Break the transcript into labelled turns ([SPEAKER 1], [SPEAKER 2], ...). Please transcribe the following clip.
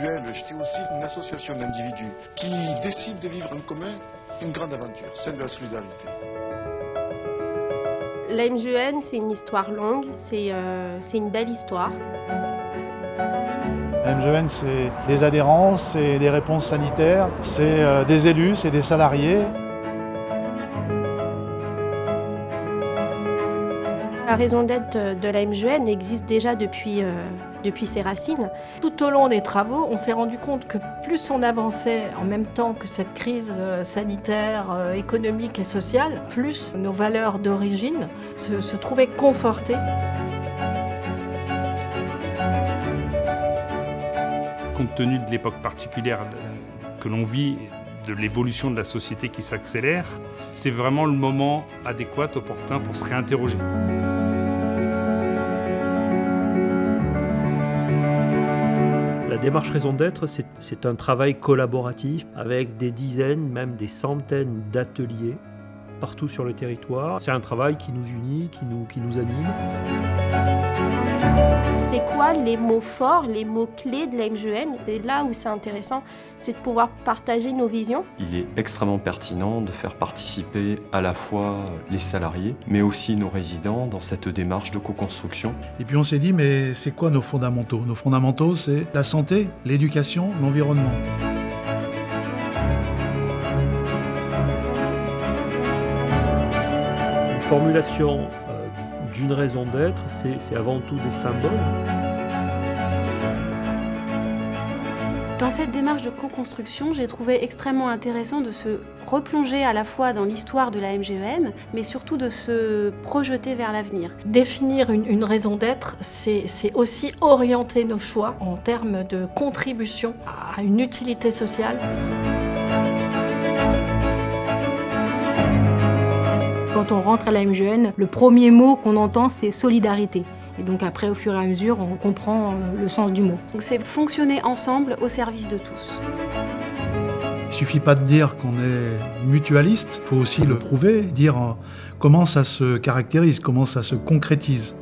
[SPEAKER 1] mutuelle, c'est aussi une association d'individus qui décident de vivre en commun une grande aventure, celle de la solidarité.
[SPEAKER 2] La MJN, c'est une histoire longue, c'est une belle histoire.
[SPEAKER 3] La MJN, c'est des adhérents, c'est des réponses sanitaires, c'est des élus, c'est des salariés.
[SPEAKER 2] La raison d'être de la MJN existe déjà depuis ses racines.
[SPEAKER 4] Tout au long des travaux, on s'est rendu compte que plus on avançait en même temps que cette crise sanitaire, économique et sociale, plus nos valeurs d'origine se trouvaient confortées.
[SPEAKER 5] Compte tenu de l'époque particulière que l'on vit, de l'évolution de la société qui s'accélère, c'est vraiment le moment adéquat, opportun pour se réinterroger.
[SPEAKER 6] La démarche raison d'être, c'est un travail collaboratif avec des dizaines, même des centaines d'ateliers partout sur le territoire. C'est un travail qui nous unit, qui nous anime.
[SPEAKER 2] C'est quoi les mots forts, les mots clés de la MJN? Et là où c'est intéressant, c'est de pouvoir partager nos visions.
[SPEAKER 7] Il est extrêmement pertinent de faire participer à la fois les salariés, mais aussi nos résidents dans cette démarche de co-construction.
[SPEAKER 3] Et puis on s'est dit, mais c'est quoi nos fondamentaux? Nos fondamentaux, c'est la santé, l'éducation, l'environnement.
[SPEAKER 6] Une formulation d'une raison d'être, c'est avant tout des symboles.
[SPEAKER 8] Dans cette démarche de co-construction, j'ai trouvé extrêmement intéressant de se replonger à la fois dans l'histoire de la MJN, mais surtout de se projeter vers l'avenir.
[SPEAKER 4] Définir une raison d'être, c'est aussi orienter nos choix en termes de contribution à une utilité sociale.
[SPEAKER 9] Quand on rentre à la MJN, le premier mot qu'on entend, c'est solidarité. Et donc après, au fur et à mesure, on comprend le sens du mot.
[SPEAKER 8] Donc c'est fonctionner ensemble au service de tous.
[SPEAKER 3] Il ne suffit pas de dire qu'on est mutualiste, il faut aussi le prouver, dire comment ça se caractérise, comment ça se concrétise.